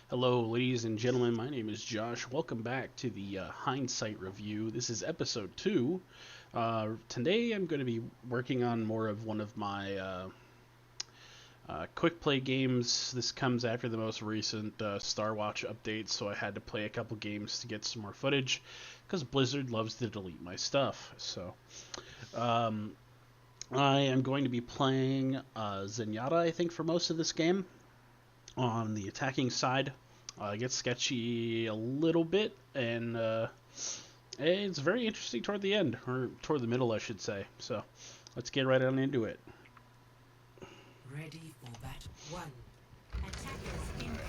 Hello, ladies and gentlemen. My name is Josh. Welcome back to the Hindsight review. This is episode 2. Today I'm going to be working on more of one of my quick play games. This comes after the most recent Star Watch update, so I had to play a couple games to get some more footage because Blizzard loves to delete my stuff. So I am going to be playing Zenyatta, I think, for most of this game. On the attacking side, it gets sketchy a little bit, and it's very interesting toward the end, or toward the middle, I should say. So let's get right on into it. Ready for battle. One.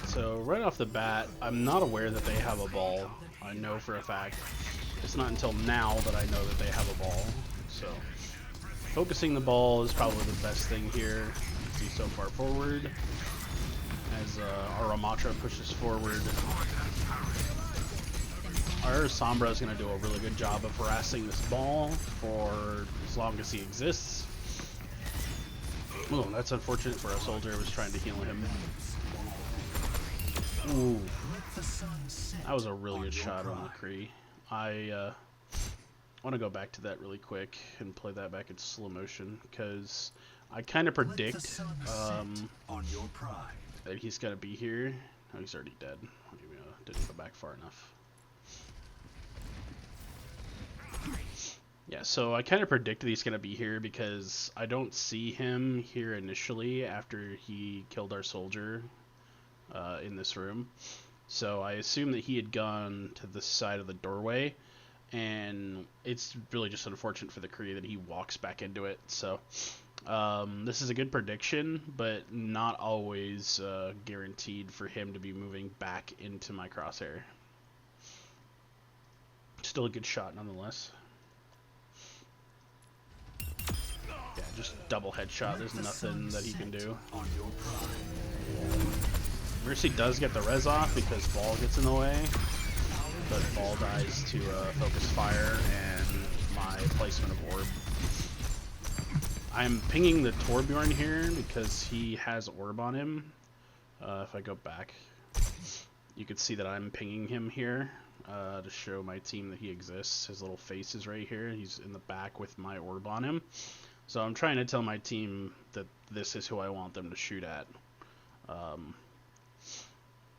So right off the bat, I'm not aware that they have a ball. I know for a fact. It's not until now that I know that they have a ball. So focusing the ball is probably the best thing here. See so far forward. As our Ramatra pushes forward. Our Sombra is going to do a really good job of harassing this ball for as long as he exists. Oh, that's unfortunate for our soldier. I was trying to heal him. Ooh. That was a really good shot on the Kree. I want to go back to that really quick and play that back in slow motion, because I kind of predict that he's going to be here. Oh, he's already dead. Didn't go back far enough. Yeah, so I kind of predicted he's going to be here because I don't see him here initially after he killed our soldier in this room. So I assumed that he had gone to the side of the doorway, and it's really just unfortunate for the Kree that he walks back into it. So this is a good prediction, but not always guaranteed for him to be moving back into my crosshair. Still a good shot nonetheless. Yeah, just double headshot. There's nothing that he can do. Mercy does get the res off because Ball gets in the way, but Ball dies to focus fire and my placement of orb. I'm pinging the Torbjorn here because he has orb on him. If I go back, you can see that I'm pinging him here to show my team that he exists. His little face is right here. He's in the back with my orb on him. So I'm trying to tell my team that this is who I want them to shoot at.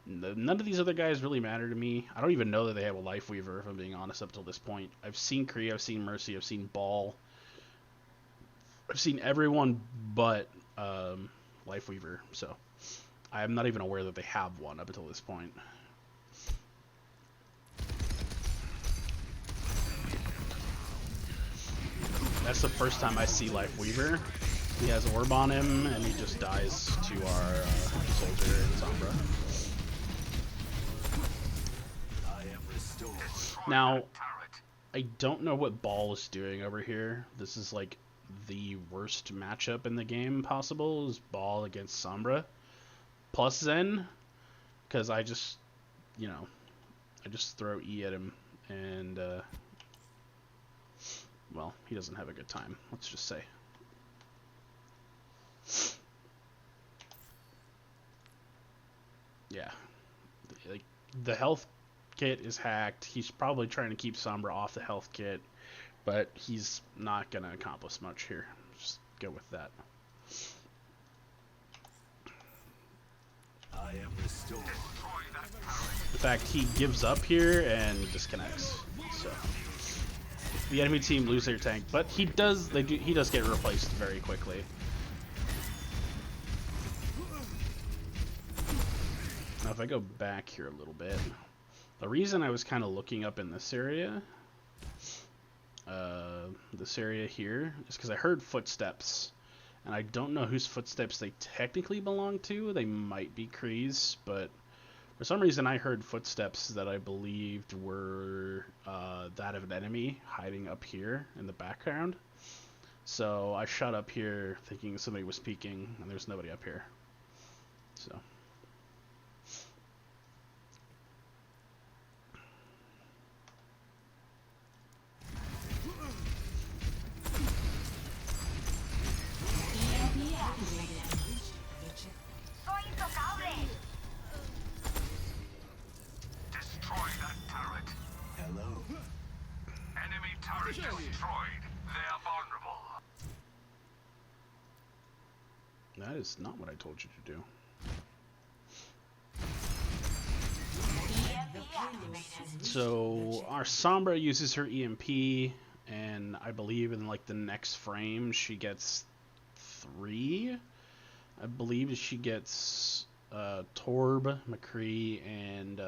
None of these other guys really matter to me. I don't even know that they have a Life Weaver, if I'm being honest, up till this point. I've seen Kree, I've seen Mercy, I've seen Ball. I've seen everyone but Life Weaver, so I'm not even aware that they have one up until this point. That's the first time I see Life Weaver. He has orb on him, and he just dies to our soldier in Sombra. Now, I don't know what Ball is doing over here. This is like the worst matchup in the game possible, is Ball against Sombra plus Zen, because I just, I just throw E at him, and well, he doesn't have a good time, let's just say. Yeah, like the health kit is hacked. He's probably trying to keep Sombra off the health kit, but he's not going to accomplish much here. Just go with that. I am restored. In fact, he gives up here and disconnects. So the enemy team lose their tank, but he does get replaced very quickly. Now if I go back here a little bit, the reason I was kind of looking up in this area here, is because I heard footsteps, and I don't know whose footsteps they technically belong to. They might be Kree's, but for some reason I heard footsteps that I believed were that of an enemy hiding up here in the background. So I shot up here thinking somebody was peeking, and there's nobody up here. So That is not what I told you to do. So our Sombra uses her EMP, and I believe in like the next frame she gets 3. I believe she gets Torb, McCree, and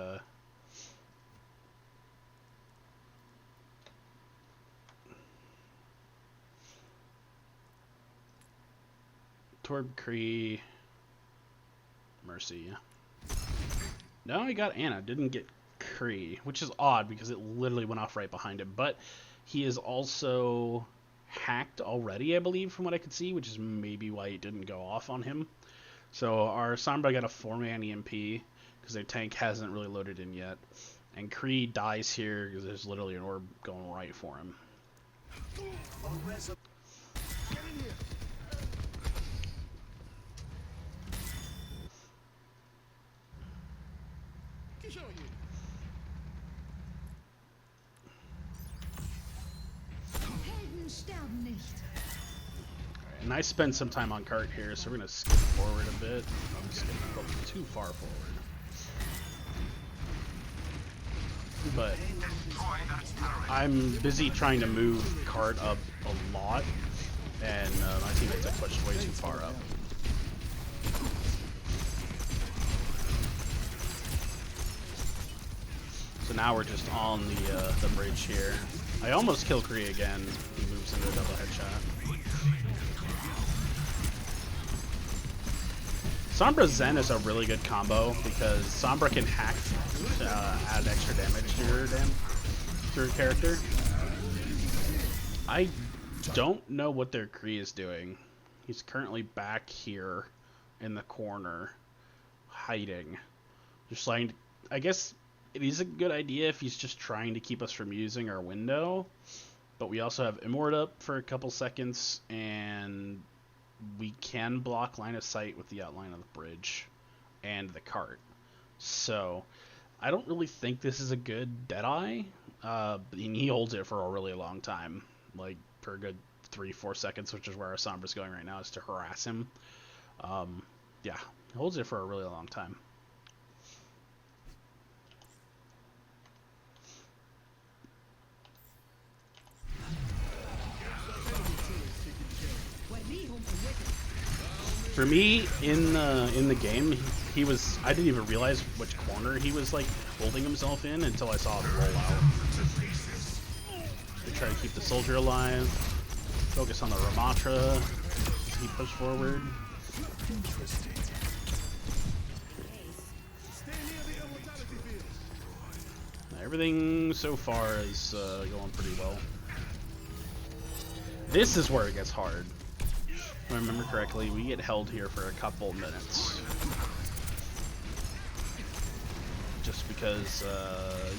Torb, McCree, Mercy. No, I got Anna. Didn't get Kree, which is odd because it literally went off right behind him. But he is also hacked already, I believe, from what I could see, which is maybe why it didn't go off on him. So our Sombra got a 4-man EMP because their tank hasn't really loaded in yet. And Kree dies here because there's literally an orb going right for him. And I spent some time on cart here, so we're going to skip forward a bit. I'm just going to go too far forward. But I'm busy trying to move cart up a lot, and my teammates have pushed way too far up. So now we're just on the bridge here. I almost kill Kree again. He moves into a double headshot. Sombra Zen is a really good combo because Sombra can hack to add extra damage to her character. I don't know what their Kree is doing. He's currently back here in the corner, hiding. Just like, I guess it is a good idea if he's just trying to keep us from using our window. But we also have Immort up for a couple seconds, and we can block line of sight with the outline of the bridge and the cart. So I don't really think this is a good Deadeye. And he holds it for a really long time, like for a good 3-4 seconds, which is where our Sombra's going right now, is to harass him. Yeah, he holds it for a really long time. For me, in the game, he was, I didn't even realize which corner he was like holding himself in until I saw him roll out. We try to keep the soldier alive, focus on the Ramatra as he pushed forward. Everything so far is going pretty well. This is where it gets hard. If I remember correctly, we get held here for a couple minutes. Just because,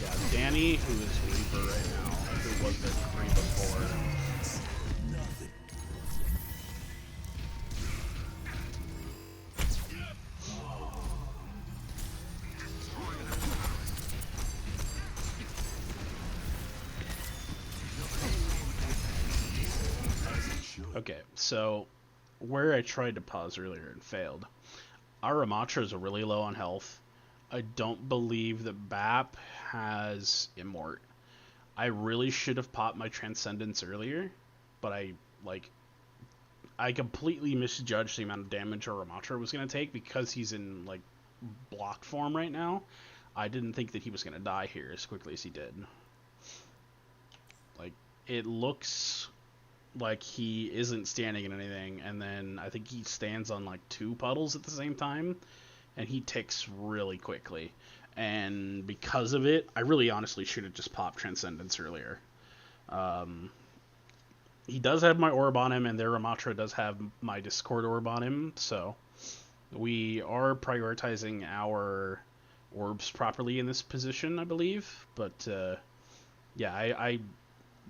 yeah, Danny, who is Reaper right now, who was the Kree before. Okay, so where I tried to pause earlier and failed. Our Ramatra is really low on health. I don't believe that BAP has Immort. I really should have popped my Transcendence earlier, but I completely misjudged the amount of damage our Ramatra was going to take because he's in like block form right now. I didn't think that he was going to die here as quickly as he did. Like, it looks like he isn't standing in anything, and then I think he stands on like 2 puddles at the same time, and he ticks really quickly. And because of it, I really honestly should have just popped Transcendence earlier. He does have my orb on him, and their Ramatra does have my Discord orb on him, so we are prioritizing our orbs properly in this position, I believe. But yeah,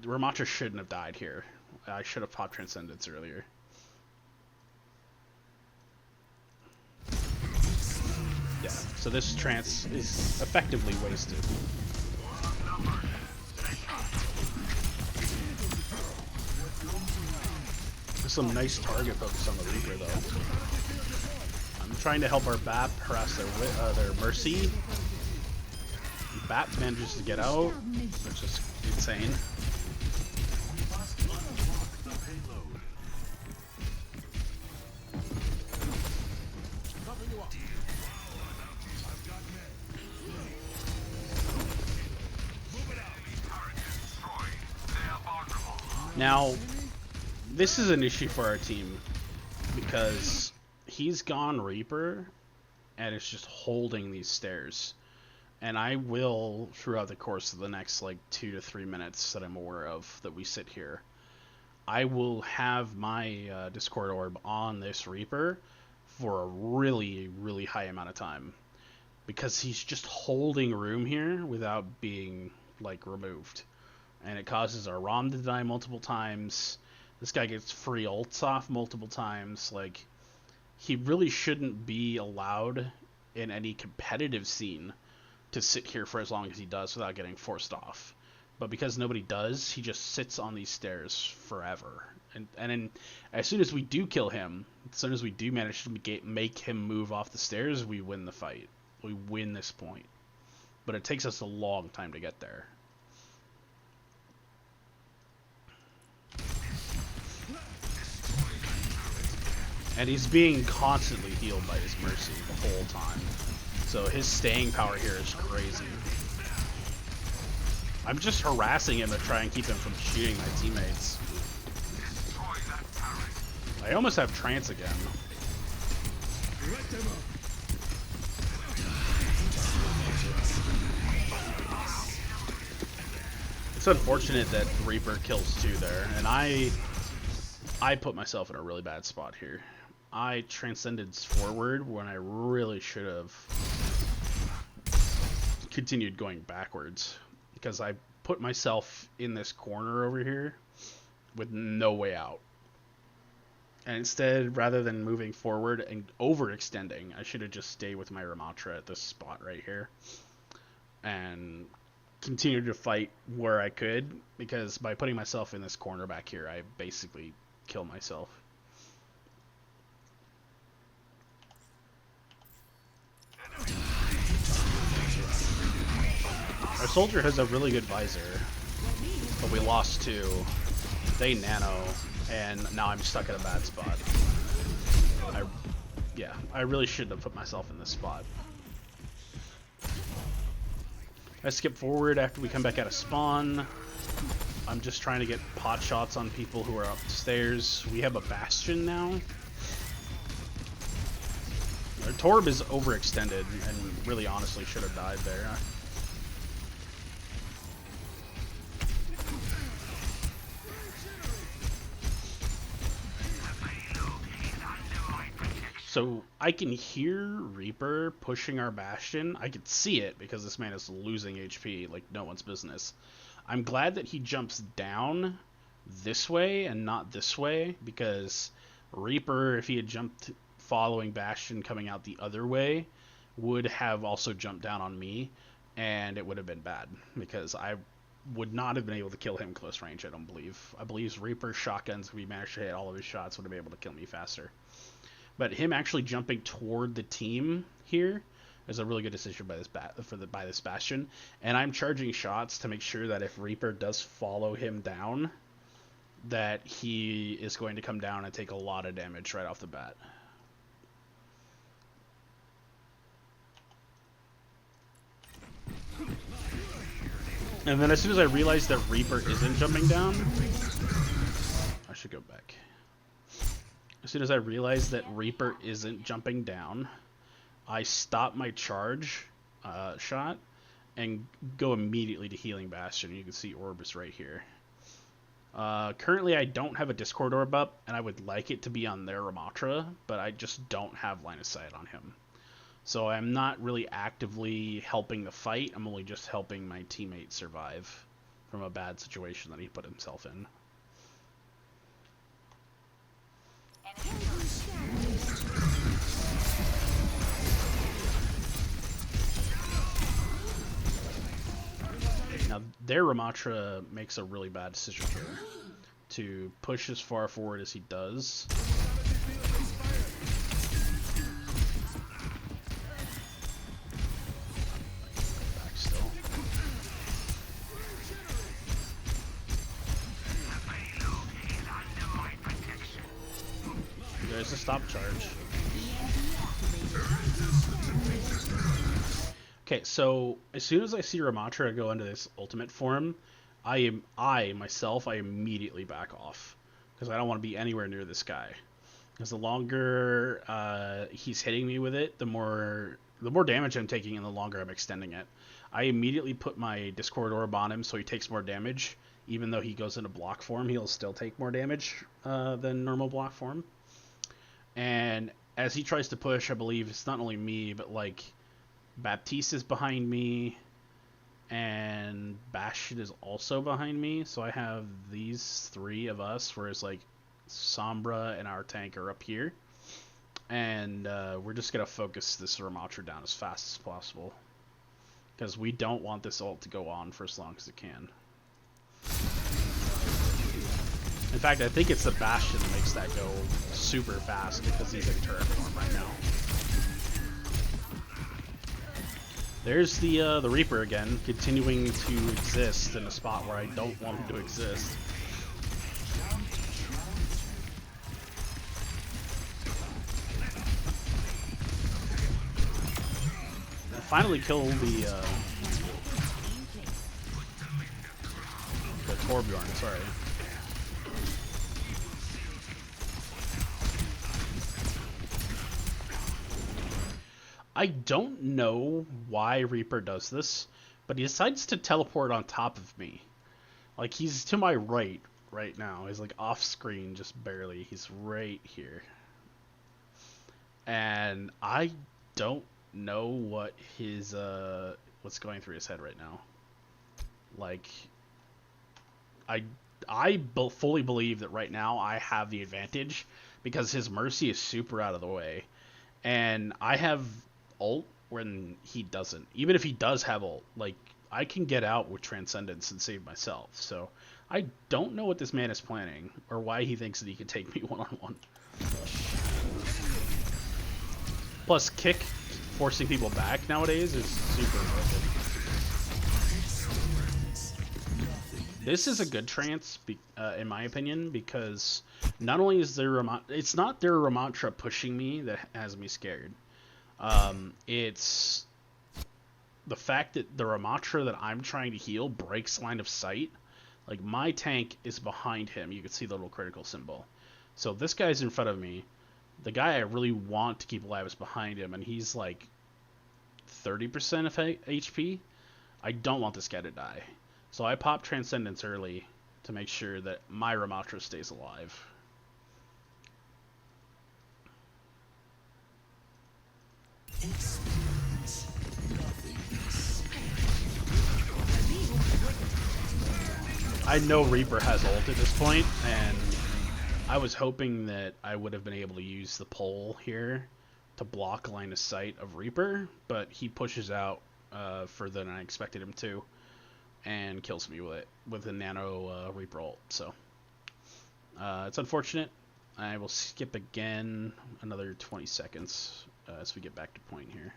Ramatra shouldn't have died here. I should have popped Transcendence earlier. Yeah, so this trance is effectively wasted. There's some nice target focus on the Reaper, though. trying to help our BAP harass their Mercy. BAP manages to get out, which is insane. Now, this is an issue for our team because he's gone Reaper and it's just holding these stairs. And I will, throughout the course of the next like 2 to 3 minutes that I'm aware of that we sit here, I will have my Discord orb on this Reaper for a really, really high amount of time. Because he's just holding room here without being like removed. And it causes our ROM to die multiple times. This guy gets free ults off multiple times. Like, he really shouldn't be allowed in any competitive scene to sit here for as long as he does without getting forced off. But because nobody does, he just sits on these stairs forever. And then as soon as we do kill him, as soon as we do manage to make him move off the stairs, we win the fight. We win this point. But it takes us a long time to get there. And he's being constantly healed by his Mercy the whole time. So his staying power here is crazy. I'm just harassing him to try and keep him from shooting my teammates. I almost have trance again. It's unfortunate that Reaper kills 2 there, and I put myself in a really bad spot here. I transcended forward when I really should have continued going backwards, because I put myself in this corner over here with no way out. And instead, rather than moving forward and overextending, I should have just stayed with my Ramatra at this spot right here and continued to fight where I could, because by putting myself in this corner back here, I basically kill myself. Our soldier has a really good visor, but we lost 2. They nano, and now I'm stuck at a bad spot. I really shouldn't have put myself in this spot. I skip forward after we come back out of spawn. I'm just trying to get pot shots on people who are upstairs. We have a Bastion now. Our Torb is overextended and really honestly should have died there. So I can hear Reaper pushing our Bastion. I could see it because this man is losing HP like no one's business. I'm glad that he jumps down this way and not this way, because Reaper, if he had jumped following Bastion coming out the other way, would have also jumped down on me, and it would have been bad, because I would not have been able to kill him close range, I don't believe. I believe Reaper's shotguns, if we managed to hit all of his shots, would have been able to kill me faster. But him actually jumping toward the team here is a really good decision by this Bastion. And I'm charging shots to make sure that if Reaper does follow him down, that he is going to come down and take a lot of damage right off the bat. And then as soon as I realize that Reaper isn't jumping down, I should go back. As soon as I realize that Reaper isn't jumping down, I stop my charge shot and go immediately to healing Bastion. You can see Orb is right here. Currently I don't have a Discord Orb up, and I would like it to be on their Ramatra, but I just don't have line of sight on him. So I'm not really actively helping the fight, I'm only just helping my teammate survive from a bad situation that he put himself in. Now, their Ramatra makes a really bad decision here to push as far forward as he does. tries to stop charge. Okay, so as soon as I see Ramatra go into this ultimate form, I myself immediately back off because I don't want to be anywhere near this guy. Because the longer he's hitting me with it, the more damage I'm taking, and the longer I'm extending it. I immediately put my Discord Orb on him so he takes more damage. Even though he goes into block form, he'll still take more damage than normal block form. And as he tries to push, I believe it's not only me, but like Baptiste is behind me, and Bastion is also behind me. So I have these three of us, whereas like Sombra and our tank are up here. And we're just going to focus this Ramatra down as fast as possible. Because we don't want this ult to go on for as long as it can. In fact, I think it's the Bastion that makes that go super fast because he's in turret form right now. There's the Reaper again, continuing to exist in a spot where I don't want him to exist. I finally killed the Torbjorn, sorry. I don't know why Reaper does this, but he decides to teleport on top of me. Like, he's to my right now. He's like off screen, just barely. He's right here. And I don't know what his what's going through his head right now. Like, I fully believe that right now I have the advantage because his Mercy is super out of the way, and I have ult when he doesn't. Even if he does have ult, like, I can get out with Transcendence and save myself. So I don't know what this man is planning or why he thinks that he can take me one-on-one. Plus, kick forcing people back nowadays is super broken. This is a good trance, in my opinion, because not only is there it's not their Ramatra pushing me that has me scared. It's the fact that the Ramatra that I'm trying to heal breaks line of sight. Like, my tank is behind him. You can see the little critical symbol. So this guy's in front of me. The guy I really want to keep alive is behind him, and he's like 30% of HP. I don't want this guy to die. So I pop Transcendence early to make sure that my Ramatra stays alive. I know Reaper has ult at this point, and I was hoping that I would have been able to use the pole here to block line of sight of Reaper, but he pushes out further than I expected him to, and kills me with a nano Reaper ult. So it's unfortunate. I will skip again another 20 seconds as we get back to point here.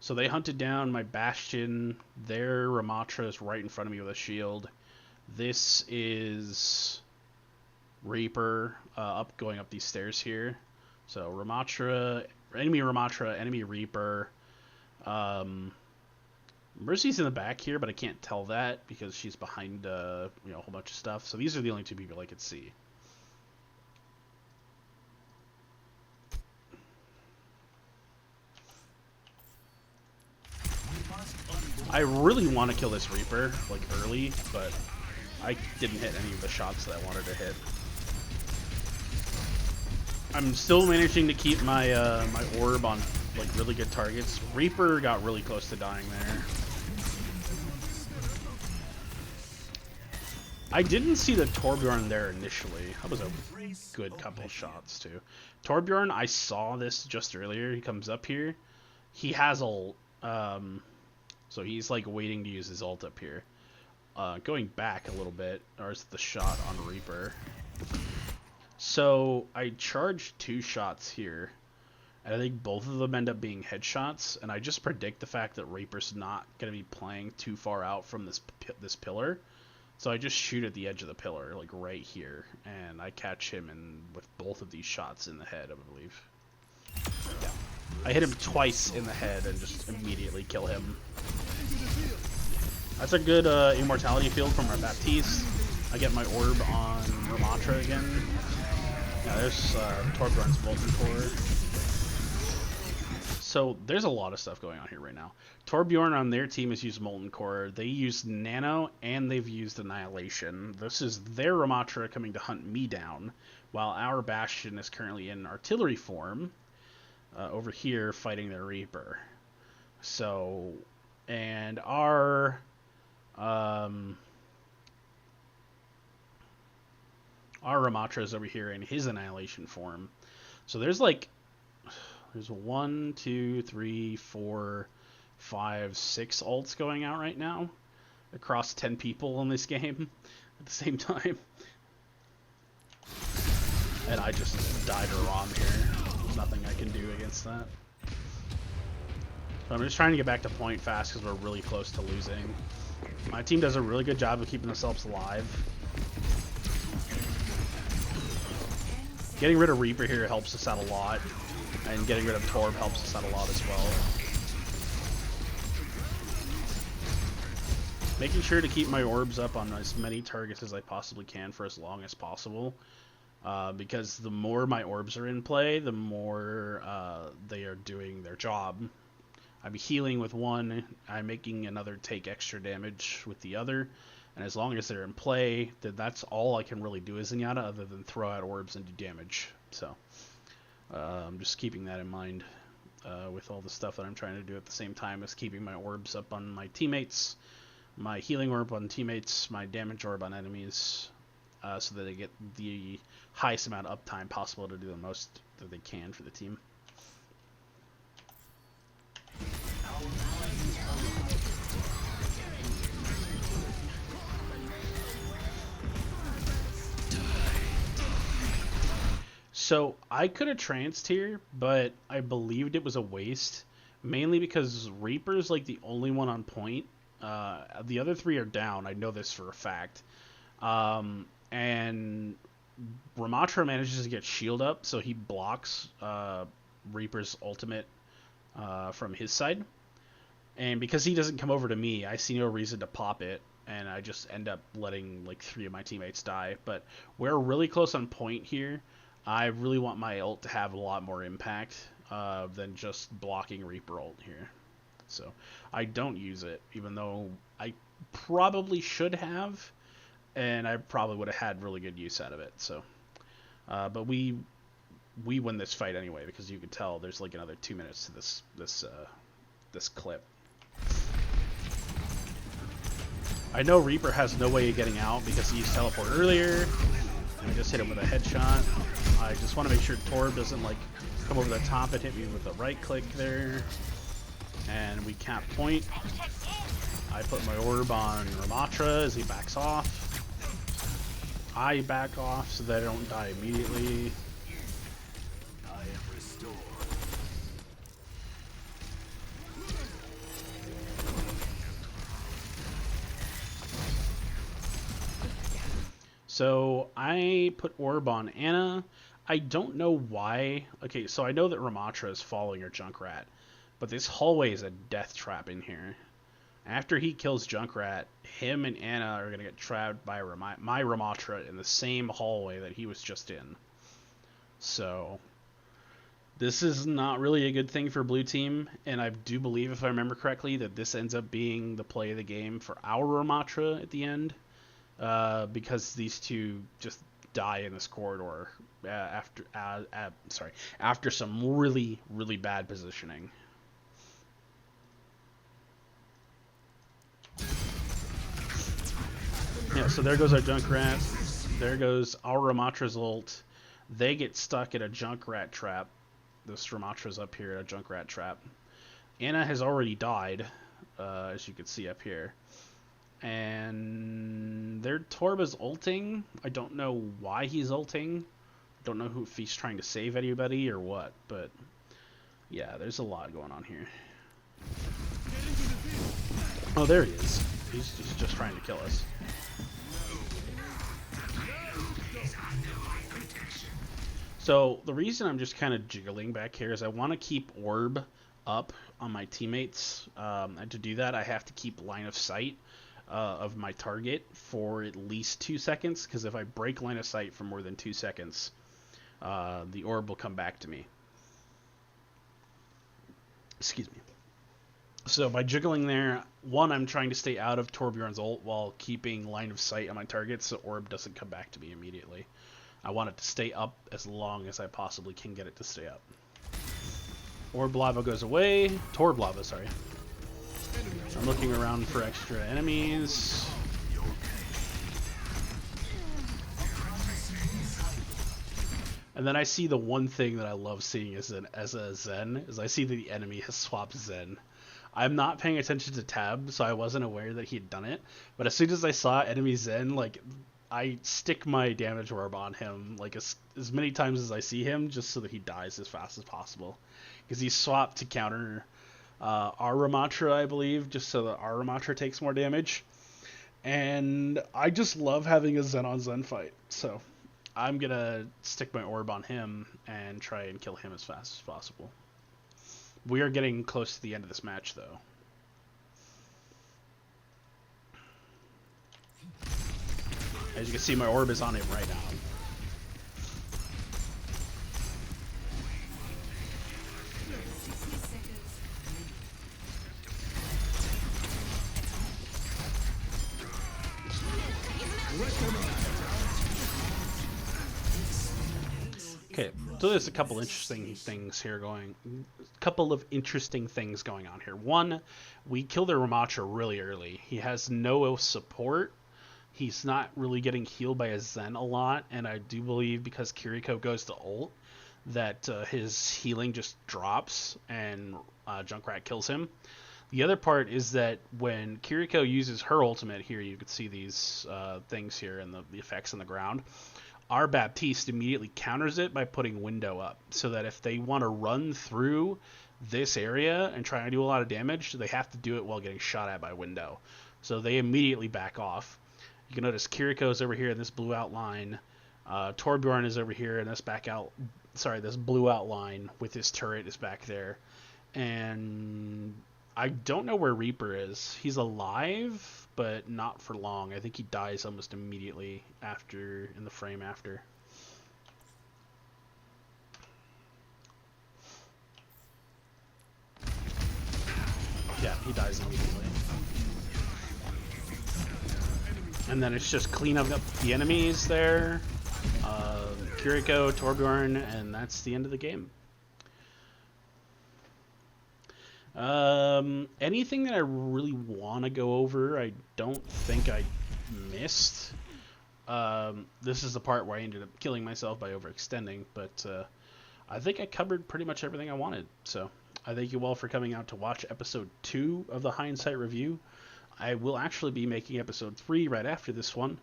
So they hunted down my Bastion. Their Ramatra is right in front of me with a shield. This is Reaper going up these stairs here. So Ramatra, enemy Reaper. Mercy's in the back here, but I can't tell that because she's behind a whole bunch of stuff. So these are the only two people I could see. I really want to kill this Reaper, like, early, but I didn't hit any of the shots that I wanted to hit. I'm still managing to keep my my orb on, like, really good targets. Reaper got really close to dying there. I didn't see the Torbjorn there initially. That was a good couple shots, too. Torbjorn, I saw this just earlier. He comes up here. He has ult. So he's, like, waiting to use his ult up here. Going back a little bit, there's the shot on Reaper. So I charged 2 shots here, and I think both of them end up being headshots, and I just predict the fact that Reaper's not going to be playing too far out from this pillar. So I just shoot at the edge of the pillar, like right here, and I catch him with both of these shots in the head, I believe. Yeah. I hit him twice in the head and just immediately kill him. That's a good immortality field from our Baptiste. I get my orb on Ramatra again. Yeah, there's Torbjorn's Molten Core. So there's a lot of stuff going on here right now. Torbjorn on their team has used Molten Core. They used Nano, and they've used Annihilation. This is their Ramatra coming to hunt me down, while our Bastion is currently in artillery form over here fighting their Reaper. So, and our Ramatra is over here in his Annihilation form. So there's like... There's 1, 2, 3, 4, 5, 6 ults going out right now across 10 people in this game at the same time. And I just died to Rom here. There's nothing I can do against that. So I'm just trying to get back to point fast because we're really close to losing. My team does a really good job of keeping themselves alive. Getting rid of Reaper here helps us out a lot. And getting rid of Torb helps us out a lot as well. Making sure to keep my orbs up on as many targets as I possibly can for as long as possible. Because the more my orbs are in play, the more they are doing their job. I'm healing with one, I'm making another take extra damage with the other. And as long as they're in play, then that's all I can really do as Zenyatta other than throw out orbs and do damage. So... I'm just keeping that in mind with all the stuff that I'm trying to do at the same time as keeping my orbs up on my teammates, my healing orb on teammates, my damage orb on enemies, so that they get the highest amount of uptime possible to do the most that they can for the team. So I could have tranced here, but I believed it was a waste, mainly because Reaper's like the only one on point. The other three are down. I know this for a fact. And Ramatra manages to get shield up, so he blocks Reaper's ultimate from his side. And because he doesn't come over to me, I see no reason to pop it, and I just end up letting like 3 of my teammates die. But we're really close on point here. I really want my ult to have a lot more impact than just blocking Reaper ult here. So I don't use it, even though I probably should have, and I probably would have had really good use out of it. So, but we win this fight anyway, because you can tell there's like another 2 minutes to this clip. I know Reaper has no way of getting out because he used teleport earlier. I just hit him with a headshot. I just want to make sure Torb doesn't like come over the top and hit me with a right click there. And we cap point. I put my orb on Ramatra as he backs off. I back off so that I don't die immediately. I am restored. So I put orb on Anna. I don't know why. Okay, so I know that Ramatra is following her Junkrat, but this hallway is a death trap in here. After he kills Junkrat, him and Anna are going to get trapped by my Ramatra in the same hallway that he was just in. So this is not really a good thing for blue team, and I do believe, if I remember correctly, that this ends up being the play of the game for our Ramatra at the end, because these two just die in this corridor after some really, really bad positioning. Yeah, so there goes our Junkrat. There goes our Ramatra's ult. They get stuck in a Junkrat trap. This Ramatra's up here at a Junkrat trap. Anna has already died, as you can see up here. And their Torb is ulting. I don't know why he's ulting. Don't know if he's trying to save anybody or what, but yeah, there's a lot going on here. Oh, there he is. He's just trying to kill us. So the reason I'm just kind of jiggling back here is I want to keep orb up on my teammates. And to do that, I have to keep line of sight of my target for at least 2 seconds, because if I break line of sight for more than 2 seconds, the orb will come back to me. Excuse me. So by jiggling there, one, I'm trying to stay out of Torbjorn's ult while keeping line of sight on my target so orb doesn't come back to me immediately. I want it to stay up as long as I possibly can get it to stay up. Orb lava goes away. Torb lava, sorry. I'm looking around for extra enemies. And then I see the one thing that I love seeing as a Zen, is I see that the enemy has swapped Zen. I'm not paying attention to Tab, so I wasn't aware that he had done it. But as soon as I saw enemy Zen, like, I stick my damage orb on him like as many times as I see him, just so that he dies as fast as possible. Because he swapped to counter our Ramatra, I believe, just so that our Ramatra takes more damage. And I just love having a Zen on Zen fight. So I'm going to stick my orb on him and try and kill him as fast as possible. We are getting close to the end of this match, though. As you can see, my orb is on him right now. Okay, so there's a couple interesting things here going. A couple of interesting things going on here. One, we kill their Ramatra really early. He has no support. He's not really getting healed by a Zen a lot, and I do believe because Kiriko goes to ult that his healing just drops and Junkrat kills him. The other part is that when Kiriko uses her ultimate, here you can see these things here and the effects on the ground, our Baptiste immediately counters it by putting window up, so that if they want to run through this area and try and do a lot of damage, they have to do it while getting shot at by window. So they immediately back off. You can notice Kiriko's over here in this blue outline. Torbjorn is over here in this this blue outline with his turret is back there. And I don't know where Reaper is. He's alive, but not for long. I think he dies almost immediately in the frame after. Yeah, he dies immediately. And then it's just clean up the enemies there. Kiriko, Torbjorn, and that's the end of the game. Anything that I really want to go over, I don't think I missed. This is the part where I ended up killing myself by overextending, but I think I covered pretty much everything I wanted. So I thank you all for coming out to watch episode 2 of the Hindsight review. I will actually be making episode 3 right after this one.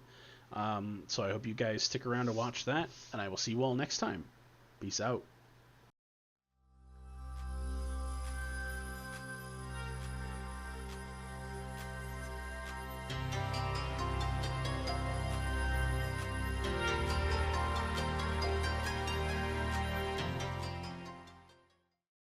So I hope you guys stick around to watch that, and I will see you all next time. Peace out.